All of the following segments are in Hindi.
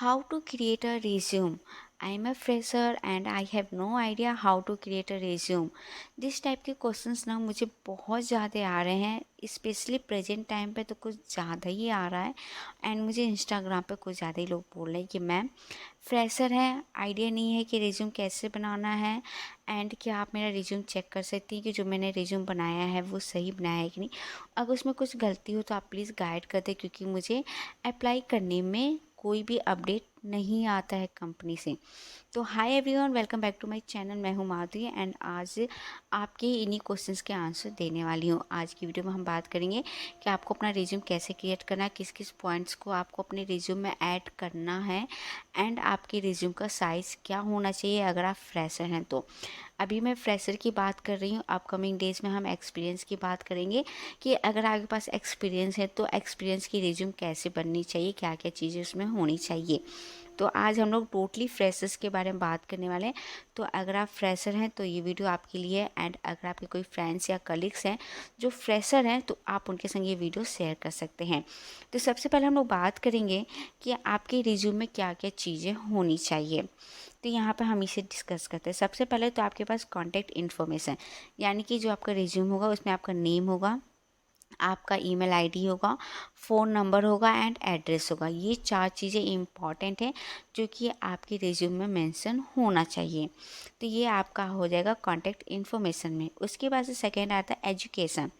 How to create a resume? I am a fresher and I have no idea how to create a resume. This type के क्वेश्चंस ना मुझे बहुत ज़्यादा आ रहे हैं, स्पेशली प्रेजेंट टाइम पे तो कुछ ज़्यादा ही आ रहा है। एंड मुझे इंस्टाग्राम पे कुछ ज़्यादा ही लोग बोल रहे हैं कि मैम फ्रेशर है, आइडिया नहीं है कि रिज्यूम कैसे बनाना है। एंड क्या आप मेरा रिज्यूम चेक कर सकती हैं कि जो मैंने रिज्यूम बनाया है वो सही बनाया है कि नहीं। अगर उसमें कुछ गलती हो तो आप प्लीज़ गाइड कर दें, क्योंकि मुझे अप्लाई करने में कोई भी अपडेट नहीं आता है कंपनी से। तो hi everyone, welcome back to my channel. मैं हूं माधुरी एंड आज आपके इन्हीं क्वेश्चंस के आंसर देने वाली हूं। आज की वीडियो में हम बात करेंगे कि आपको अपना रिज्यूम कैसे क्रिएट करना है, किस किस पॉइंट्स को आपको अपने रिज्यूम में ऐड करना है, एंड आपके रिज्यूम का साइज़ क्या होना चाहिए अगर आप फ्रेशर हैं तो। अभी मैं फ्रेशर की बात कर रही हूँ, अपकमिंग डेज में हम एक्सपीरियंस की बात करेंगे कि अगर आपके पास एक्सपीरियंस है तो एक्सपीरियंस की रिज्यूम कैसे बननी चाहिए, क्या क्या चीज़ें उसमें होनी चाहिए। तो आज हम लोग टोटली फ्रेशर्स के बारे में बात करने वाले हैं। तो अगर आप फ्रेशर हैं तो ये वीडियो आपके लिए है, एंड अगर आपके कोई फ्रेंड्स या कलीग्स हैं जो फ्रेशर हैं तो आप उनके संग ये वीडियो शेयर कर सकते हैं। तो सबसे पहले हम लोग बात करेंगे कि आपके रिज्यूम में क्या क्या चीज़ें होनी चाहिए। तो यहाँ पर हम इसे डिस्कस करते हैं। सबसे पहले तो आपके पास कॉन्टैक्ट इन्फॉर्मेशन, यानी कि जो आपका रिज्यूम होगा उसमें आपका नेम होगा, आपका ईमेल आईडी होगा, फ़ोन नंबर होगा एंड एड्रेस होगा। ये 4 चीज़ें इम्पॉर्टेंट हैं जो कि आपके रिज्यूम में मेंशन होना चाहिए। तो ये आपका हो जाएगा कॉन्टैक्ट इन्फॉर्मेशन में। उसके बाद से सेकेंड आता है एजुकेशन।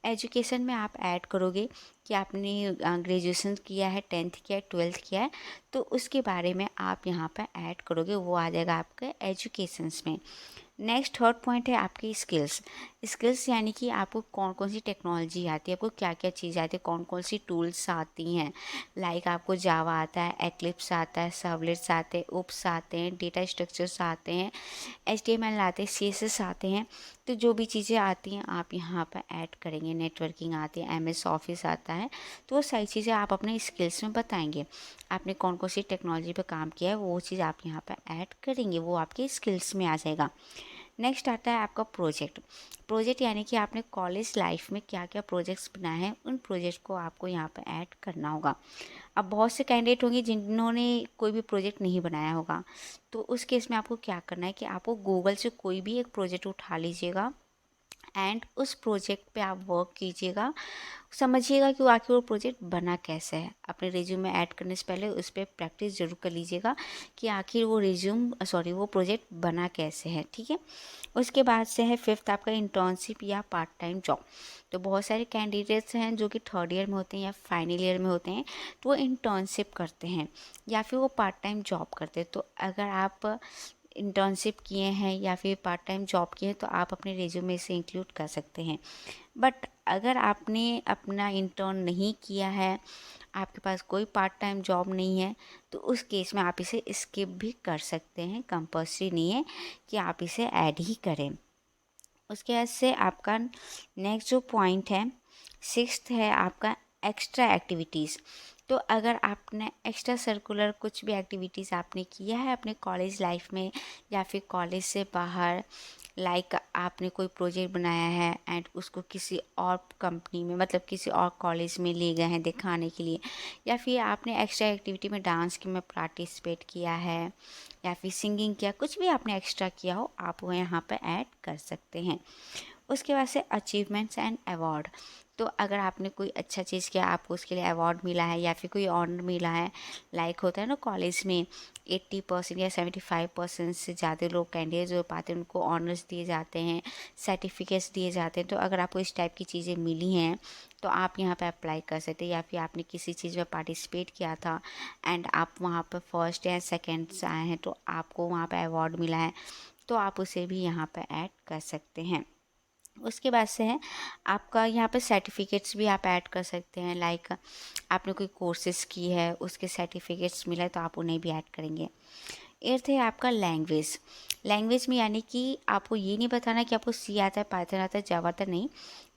एजुकेशन में आप ऐड करोगे कि आपने ग्रेजुएशन किया है, 10th किया है, 12th किया है, तो उसके बारे में आप यहाँ पर ऐड करोगे, वो आ जाएगा आपके एजुकेशंस में। नेक्स्ट थर्ड पॉइंट है आपकी स्किल्स। स्किल्स यानी कि आपको कौन कौन सी टेक्नोलॉजी आती है, आपको क्या क्या चीज़ आती है, कौन कौन सी टूल्स आती हैं। लाइक आपको जावा आता है, एक्लिप्स आता है, सर्वलेट्स आते हैं, उप्स आते हैं, डेटा स्ट्रक्चर्स आते हैं, HTML आते हैं, CSS आते हैं। तो जो भी चीज़ें आती हैं आप यहाँ पर ऐड करेंगे। नेटवर्किंग आती है, MS ऑफिस आता है, तो वो सारी चीज़ें आप अपने स्किल्स में बताएंगे। आपने कौन कौन सी टेक्नोलॉजी पर काम किया है वो चीज़ आप यहाँ पर ऐड करेंगे, वो आपके स्किल्स में आ जाएगा। नेक्स्ट आता है आपका प्रोजेक्ट। प्रोजेक्ट यानी कि आपने कॉलेज लाइफ में क्या क्या प्रोजेक्ट्स बनाए हैं, उन प्रोजेक्ट को आपको यहाँ पर ऐड करना होगा। अब बहुत से कैंडिडेट होंगे जिन्होंने कोई भी प्रोजेक्ट नहीं बनाया होगा, तो उस केस में आपको क्या करना है कि आपको गूगल से कोई भी एक प्रोजेक्ट उठा लीजिएगा एंड उस प्रोजेक्ट पे आप वर्क कीजिएगा। समझिएगा कि वो आखिर वो प्रोजेक्ट बना कैसे है। अपने रिज्यूम में ऐड करने से पहले उस पर प्रैक्टिस ज़रूर कर लीजिएगा कि आखिर वो प्रोजेक्ट बना कैसे है, ठीक है। उसके बाद से है फिफ्थ आपका इंटर्नशिप या पार्ट टाइम जॉब। तो बहुत सारे कैंडिडेट्स हैं जो कि थर्ड ईयर में होते हैं या फाइनल ईयर में होते हैं, तो वो इंटर्नशिप करते हैं या फिर वो पार्ट टाइम जॉब करते हैं। तो अगर आप इंटर्नशिप किए हैं या फिर पार्ट टाइम जॉब किए हैं तो आप अपने रिज्यूमे से इंक्लूड कर सकते हैं। बट अगर आपने अपना इंटर्न नहीं किया है, आपके पास कोई पार्ट टाइम जॉब नहीं है, तो उस केस में आप इसे स्किप भी कर सकते हैं। कंपल्सरी नहीं है कि आप इसे ऐड ही करें। उसके बाद से आपका नेक्स्ट जो पॉइंट है, सिक्स्थ है आपका एक्स्ट्रा एक्टिविटीज़। तो अगर आपने एक्स्ट्रा सर्कुलर कुछ भी एक्टिविटीज़ आपने किया है अपने कॉलेज लाइफ में या फिर कॉलेज से बाहर, लाइक आपने कोई प्रोजेक्ट बनाया है एंड उसको किसी और कंपनी में, मतलब किसी और कॉलेज में ले गए हैं दिखाने के लिए, या फिर आपने एक्स्ट्रा एक्टिविटी में डांस की में पार्टिसिपेट किया है या फिर सिंगिंग किया, कुछ भी आपने एक्स्ट्रा किया हो आप वो यहाँ पर ऐड कर सकते हैं। उसके बाद से अचीवमेंट्स एंड अवार्ड। तो अगर आपने कोई अच्छा चीज़ किया, आपको उसके लिए अवार्ड मिला है या फिर कोई ऑनर मिला है, लाइक होता है ना कॉलेज में 80% या 75% से ज़्यादा लोग कैंडिडेट जो पाते हैं उनको ऑनर्स दिए जाते हैं, सर्टिफिकेट्स दिए जाते हैं। तो अगर आपको इस टाइप की चीज़ें मिली हैं तो आप यहाँ पे अप्लाई कर सकते हैं। या फिर आपने किसी चीज़ में पार्टिसिपेट किया था एंड आप वहाँ पर फर्स्ट या सेकेंड से आए हैं तो आपको वहाँ पर अवार्ड मिला है, तो आप उसे भी यहाँ पर ऐड कर सकते हैं। उसके बाद से है आपका यहाँ पे सर्टिफिकेट्स भी आप ऐड कर सकते हैं। लाइक आपने कोई कोर्सेज़ की है उसके सर्टिफिकेट्स मिला है तो आप उन्हें भी ऐड करेंगे। एर्थ है आपका लैंग्वेज। लैंग्वेज में यानी कि आपको ये नहीं बताना कि आपको सी आता है, पाइथन आता है, जावा आता है, नहीं।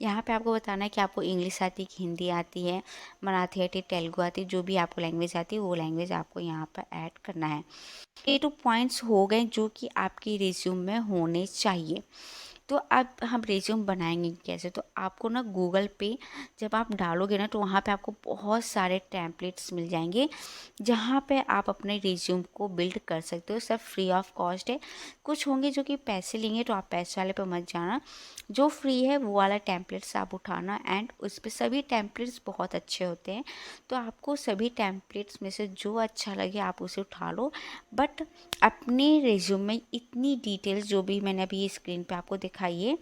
यहाँ पे आपको बताना है कि आपको इंग्लिश आती है, हिंदी आती है, मराठी आती है, तेलुगु आती है, जो भी आपको लैंग्वेज आती है वो लैंग्वेज आपको यहाँ पर ऐड करना है। ये 2 पॉइंट्स हो गए जो कि आपकी रिज्यूम में होने चाहिए। तो अब हम रिज्यूम बनाएंगे कैसे, तो आपको ना गूगल पे जब आप डालोगे ना तो वहाँ पे आपको बहुत सारे टेम्पलेट्स मिल जाएंगे जहाँ पे आप अपने रिज्यूम को बिल्ड कर सकते हो। सब फ्री ऑफ कॉस्ट है। कुछ होंगे जो कि पैसे लेंगे, तो आप पैसे वाले पे मत जाना। जो फ्री है वो वाला टेम्पलेट्स आप उठाना, एंड उस पर सभी टेम्पलेट्स बहुत अच्छे होते हैं। तो आपको सभी टेम्पलेट्स में से जो अच्छा लगे आप उसे उठा लो। बट अपने रिज्यूम में इतनी डिटेल्स जो भी मैंने अभी स्क्रीन पे आपको दिखाई है,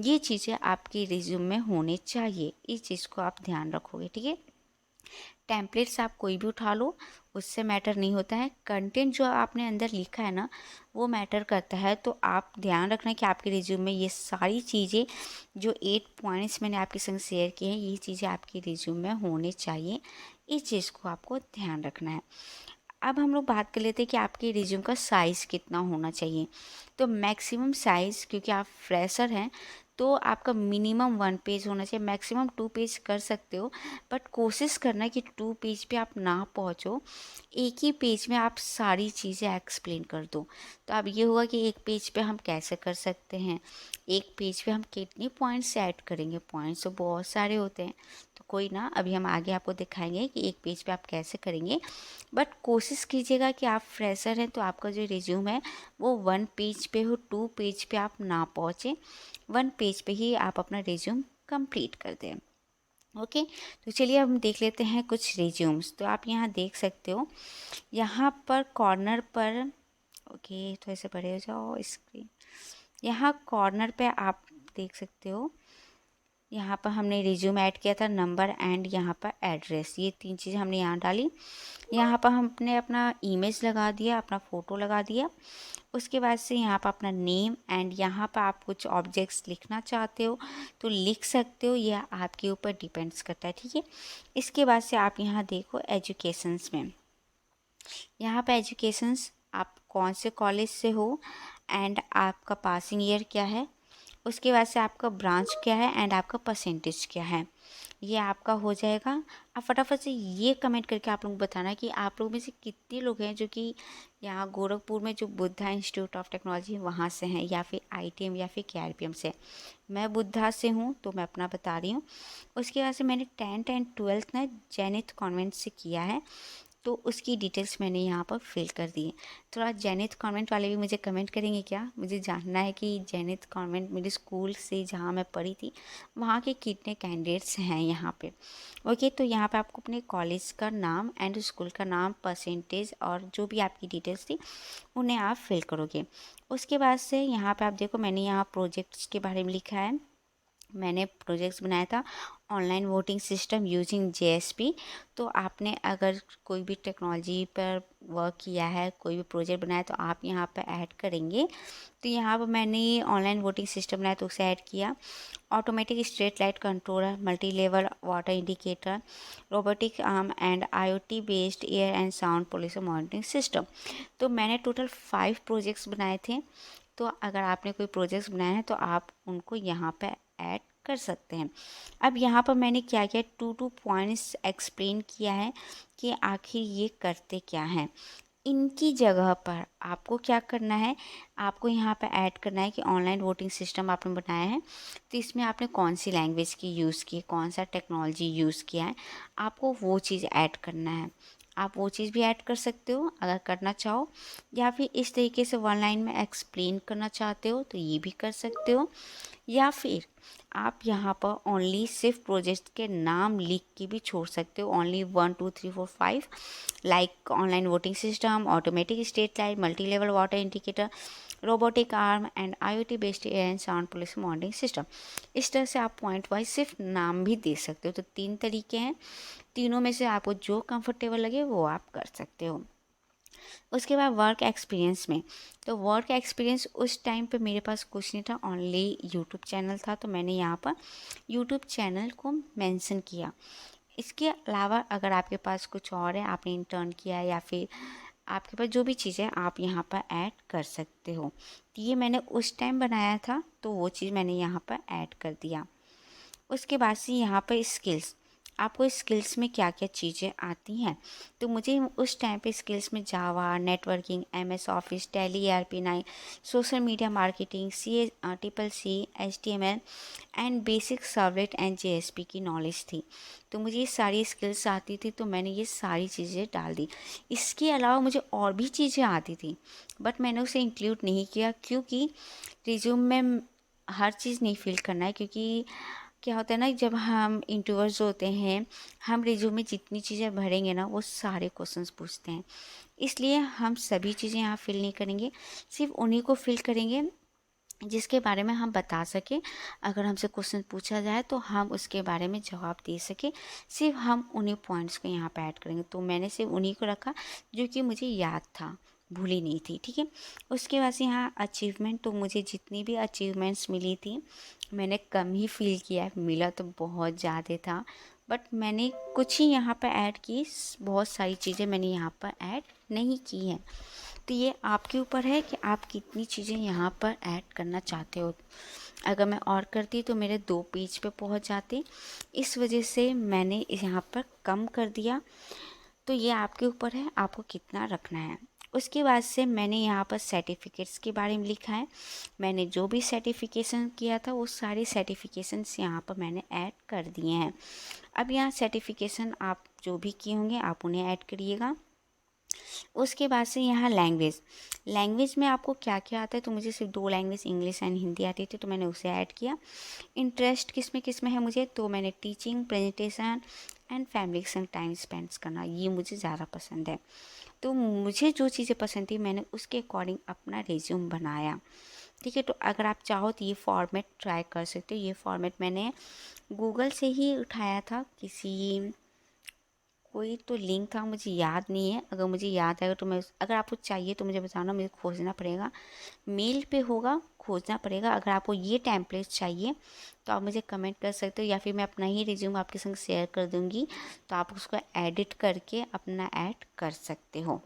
ये चीज़ें आपके रिज्यूम में होने चाहिए। इस चीज़ को आप ध्यान रखोगे, ठीक है। टेम्पलेट्स आप कोई भी उठा लो, उससे मैटर नहीं होता है। कंटेंट जो आपने अंदर लिखा है ना, वो मैटर करता है। तो आप ध्यान रखना कि आपके रिज्यूम में ये सारी चीज़ें जो 8 पॉइंट्स मैंने आपके संग शेयर किए हैं, ये चीज़ें आपके रिज्यूम में होने चाहिए। इस चीज़ को आपको ध्यान रखना है। अब हम लोग बात कर लेते हैं कि आपके रिज्यूम का साइज़ कितना होना चाहिए। तो मैक्सिमम साइज़, क्योंकि आप फ्रेशर हैं तो आपका मिनिमम 1 पेज होना चाहिए। मैक्सिमम 2 पेज कर सकते हो, बट कोशिश करना कि 2 पेज पे आप ना पहुँचो। एक ही पेज में आप सारी चीज़ें एक्सप्लेन कर दो। तो अब ये हुआ कि एक पेज पे हम कैसे कर सकते हैं, एक पेज पे हम कितने पॉइंट्स ऐड करेंगे। पॉइंट्स तो बहुत सारे होते हैं, तो कोई ना, अभी हम आगे आपको दिखाएंगे कि एक पेज पे आप कैसे करेंगे। बट कोशिश कीजिएगा कि आप फ्रेशर हैं तो आपका जो रिज्यूम है वो 1 पेज पे हो, 2 पेज पे आप ना पहुँचे। 1 पेज पे ही आप अपना रिज्यूम कंप्लीट कर दें। ओके, तो चलिए हम देख लेते हैं कुछ रिज्यूम्स। तो आप यहाँ देख सकते हो, यहाँ पर कॉर्नर पर, ओके थोड़े से बड़े हो जाओ स्क्रीन, यहाँ कॉर्नर पे आप देख सकते हो, यहाँ पर हमने रिज्यूम ऐड किया था, नंबर एंड यहाँ पर एड्रेस, ये 3 चीज़ें हमने यहाँ डाली। यहाँ पर हमने अपना इमेज लगा दिया, अपना फ़ोटो लगा दिया। उसके बाद से यहाँ पर अपना नेम, एंड यहाँ पर आप कुछ ऑब्जेक्ट्स लिखना चाहते हो तो लिख सकते हो, यह आपके ऊपर डिपेंड्स करता है, ठीक है। इसके बाद से आप यहाँ देखो एजुकेशंस में, यहाँ पर एजुकेशंस आप कौन से कॉलेज से हो एंड आपका पासिंग ईयर क्या है। उसके बाद से आपका ब्रांच क्या है एंड आपका परसेंटेज क्या है, ये आपका हो जाएगा। आप फटाफट से ये कमेंट करके आप लोग बताना कि आप लोग में से कितने लोग हैं जो कि यहाँ गोरखपुर में जो बुद्धा इंस्टीट्यूट ऑफ टेक्नोलॉजी है वहाँ से हैं, या फिर ITM या फिर KRPM से। मैं बुद्धा से हूँ तो मैं अपना बता रही हूँ। उसके बाद से मैंने 10th एंड 12th ना जैनिथ कॉन्वेंट से किया है, तो उसकी डिटेल्स मैंने यहाँ पर फिल कर दी है। थोड़ा जैनिथ कॉन्वेंट वाले भी मुझे कमेंट करेंगे क्या, मुझे जानना है कि जैनिथ कॉन्वेंट मेरे स्कूल से जहाँ मैं पढ़ी थी वहाँ के कितने कैंडिडेट्स हैं यहाँ पे। ओके, तो यहाँ पे आपको अपने कॉलेज का नाम एंड स्कूल का नाम, परसेंटेज और जो भी आपकी डिटेल्स थी उन्हें आप फिल करोगे। उसके बाद से यहाँ पे आप देखो, मैंने यहाँ प्रोजेक्ट्स के बारे में लिखा है। मैंने प्रोजेक्ट्स बनाया था online voting system using JSP। तो आपने अगर कोई भी टेक्नोलॉजी पर वर्क किया है, कोई भी प्रोजेक्ट बनाया, तो आप यहाँ पर ऐड करेंगे। तो यहाँ पर मैंने ऑनलाइन वोटिंग सिस्टम बनाया तो उसे ऐड किया। Automatic street light controller, multi level water indicator, robotic arm and IoT based air and sound pollution monitoring system. तो मैंने टोटल 5 प्रोजेक्ट्स बनाए थे। तो अगर आपने कोई प्रोजेक्ट्स बनाए हैं तो आप उनको यहाँ पे ऐड कर सकते हैं। अब यहाँ पर मैंने क्या किया, 2 पॉइंट्स एक्सप्लेन किया है कि आखिर ये करते क्या हैं। इनकी जगह पर आपको क्या करना है, आपको यहाँ पे ऐड करना है कि ऑनलाइन वोटिंग सिस्टम आपने बनाया है तो इसमें आपने कौन सी लैंग्वेज की यूज़ की, कौन सा टेक्नोलॉजी यूज़ किया है, आपको वो चीज़ ऐड करना है। आप वो चीज़ भी ऐड कर सकते हो अगर करना चाहो, या फिर इस तरीके से 1 लाइन में एक्सप्लेन करना चाहते हो तो ये भी कर सकते हो, या फिर आप यहाँ पर ओनली सिर्फ प्रोजेक्ट के नाम लिख के भी छोड़ सकते हो। Only 1 2 3 4 5 like online voting system, automatic street light, multi level water indicator, robotic arm and IoT based air and sound pollution monitoring system. इस तरह से आप पॉइंट वाइज सिर्फ नाम भी दे सकते हो। तो 3 तरीके हैं, तीनों में से आपको जो कंफर्टेबल लगे वो आप कर सकते हो। उसके बाद वर्क एक्सपीरियंस में, तो वर्क एक्सपीरियंस उस टाइम पे मेरे पास कुछ नहीं था, ओनली यूट्यूब चैनल था, तो मैंने यहाँ पर यूट्यूब चैनल को मेंशन किया। इसके अलावा अगर आपके पास कुछ और है, आपने इंटर्न किया है या फिर आपके पास जो भी चीज़ है आप यहाँ पर ऐड कर सकते हो। तो ये मैंने उस टाइम बनाया था तो वो चीज़ मैंने यहाँ पर ऐड कर दिया। उसके बाद से यहाँ पर स्किल्स, आपको स्किल्स में क्या क्या चीज़ें आती हैं। तो मुझे उस टाइम पे स्किल्स में Java, networking, MS office, Tally, ERP9, social media marketing, C, HTML and basic servlet and JSP की नॉलेज थी। तो मुझे ये सारी स्किल्स आती थी, तो मैंने ये सारी चीज़ें डाल दी। इसके अलावा मुझे और भी चीज़ें आती थी, बट मैंने उसे इंक्लूड नहीं किया, क्योंकि रिज्यूम में हर चीज़ नहीं फिल करना है। क्योंकि क्या होता है ना, जब हम इंटरव्यूअर्स होते हैं, हम रिज्यूम में जितनी चीज़ें भरेंगे ना, वो सारे क्वेश्चंस पूछते हैं। इसलिए हम सभी चीज़ें यहाँ फिल नहीं करेंगे, सिर्फ उन्हीं को फिल करेंगे जिसके बारे में हम बता सकें। अगर हमसे क्वेश्चन पूछा जाए तो हम उसके बारे में जवाब दे सकें। सिर्फ हम उन्हीं पॉइंट्स को यहाँ पे ऐड करेंगे। तो मैंने सिर्फ उन्हीं को रखा जो कि मुझे याद था, भूली नहीं थी। ठीक है। उसके बाद से यहाँ अचीवमेंट, तो मुझे जितनी भी अचीवमेंट्स मिली थी मैंने कम ही फील किया, मिला तो बहुत ज़्यादा था, बट मैंने कुछ ही यहाँ पर ऐड की, बहुत सारी चीज़ें मैंने यहाँ पर ऐड नहीं की हैं। तो ये आपके ऊपर है कि आप कितनी चीज़ें यहाँ पर ऐड करना चाहते हो। अगर मैं और करती तो मेरे 2 पेज पे पहुँच जाते, इस वजह से मैंने यहाँ पर कम कर दिया। तो ये आपके ऊपर है, आपको कितना रखना है। उसके बाद से मैंने यहाँ पर सर्टिफिकेट्स के बारे में लिखा है। मैंने जो भी सर्टिफिकेशन किया था वो सारे सर्टिफिकेशंस यहाँ पर मैंने ऐड कर दिए हैं। अब यहाँ सर्टिफिकेशन आप जो भी किए होंगे आप उन्हें ऐड करिएगा। उसके बाद से यहाँ लैंग्वेज में आपको क्या क्या आता है। तो मुझे सिर्फ 2 लैंग्वेज, इंग्लिश एंड हिंदी आती थी, तो मैंने उसे ऐड किया। इंटरेस्ट किस में है मुझे, तो मैंने टीचिंग, प्रेजेंटेशन एंड फैमिली के संग टाइम स्पेंड करना, ये मुझे ज़्यादा पसंद है। तो मुझे जो चीज़ें पसंद थी मैंने उसके अकॉर्डिंग अपना रिज्यूम बनाया। ठीक है। तो अगर आप चाहो तो ये फॉर्मेट ट्राई कर सकते हो। ये फॉर्मेट मैंने गूगल से ही उठाया था, कोई तो लिंक था, मुझे याद नहीं है। अगर मुझे याद आएगा तो मैं अगर आपको चाहिए तो मुझे बताना, मुझे खोजना पड़ेगा, मेल पे होगा, खोजना पड़ेगा। अगर आपको ये टेम्पलेट चाहिए तो आप मुझे कमेंट कर सकते हो, या फिर मैं अपना ही रिज्यूम आपके संग शेयर कर दूँगी, तो आप उसको एडिट करके अपना ऐड कर सकते हो।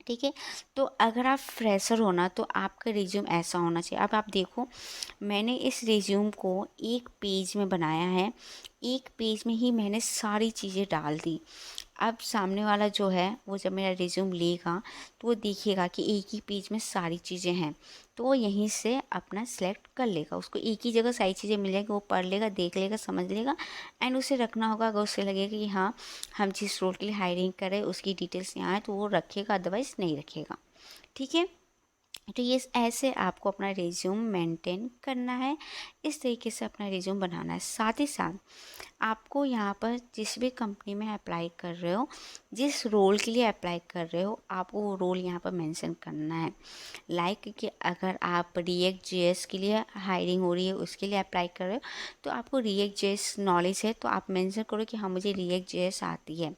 ठीक है। तो अगर आप फ्रेशर हो ना, तो आपका रिज्यूम ऐसा होना चाहिए। अब आप देखो, मैंने इस रिज्यूम को 1 पेज में बनाया है, 1 पेज में ही मैंने सारी चीज़ें डाल दी। अब सामने वाला जो है वो जब मेरा रिज्यूम लेगा तो वो देखिएगा कि एक ही पेज में सारी चीज़ें हैं, तो वो यहीं से अपना सेलेक्ट कर लेगा। उसको एक ही जगह सारी चीज़ें मिल जाएगी, वो पढ़ लेगा, देख लेगा, समझ लेगा, एंड उसे रखना होगा। अगर उसे लगेगा कि हाँ, हम जिस रोल के लिए हायरिंग कर रहे हैं उसकी डिटेल्स यहाँ है, तो वो रखेगा, अदरवाइज़ नहीं रखेगा। ठीक है। तो ये ऐसे आपको अपना रिज्यूम मेंटेन करना है, इस तरीके से अपना रिज्यूम बनाना है। साथ ही साथ आपको यहाँ पर जिस भी कंपनी में अप्लाई कर रहे हो, जिस रोल के लिए अप्लाई कर रहे हो, आपको वो रोल यहाँ पर मेंशन करना है। लाइक कि अगर आप रिएक्ट जेएस के लिए हायरिंग हो रही है, उसके लिए अप्लाई कर रहे हो, तो आपको रिएक्ट जेएस नॉलेज है तो आप मेंशन करो कि हाँ, मुझे रिएक्ट जेएस आती है।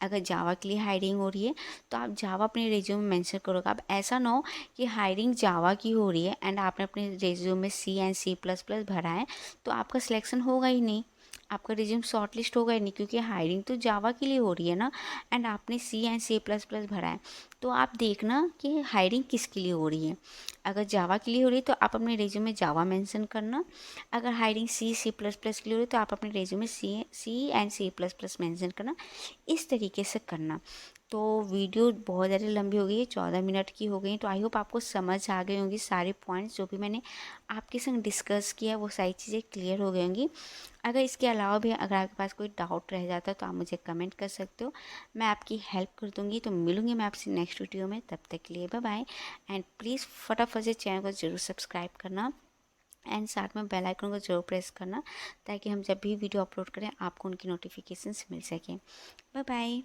अगर जावा के लिए हायरिंग हो रही है तो आप जावा अपने रिज्यूम में मेंशन करोगे। अब ऐसा ना हो कि हायरिंग जावा की हो रही है एंड आपने अपने रिज्यूम में C++ भरा है, तो आपका सिलेक्शन होगा ही नहीं, आपका रिज्यूम शॉर्टलिस्ट होगा ही नहीं, क्योंकि हायरिंग तो जावा के लिए हो रही है ना, एंड आपने C++ भरा है। तो आप देखना कि हायरिंग किसके लिए हो रही है। अगर जावा के लिए हो रही है तो आप अपने रिज्यूम में जावा मेंशन करना। अगर हायरिंग C++ के लिए हो रही है तो आप अपने रिज्यूम में C++ मेंशन करना। इस तरीके से करना। तो वीडियो बहुत ज़्यादा लंबी हो गई है, 14 मिनट की हो गई। तो आई होप आपको समझ आ गई होंगी, सारे पॉइंट्स जो भी मैंने आपके संग डिस्कस किया वो सारी चीज़ें क्लियर हो गई होंगी। अगर इसके अलावा भी अगर आपके पास कोई डाउट रह जाता है तो आप मुझे कमेंट कर सकते हो, मैं आपकी हेल्प कर दूँगी। तो मिलूँगी मैं आपसे नेक्स्ट वीडियो में, तब तक के लिए बाय बाय। एंड प्लीज़ फटाफट से चैनल को ज़रूर सब्सक्राइब करना एंड साथ में बेल आइकन को ज़रूर प्रेस करना, ताकि हम जब भी वीडियो अपलोड करें आपको उनकी नोटिफिकेशंस मिल सकें। Bye bye.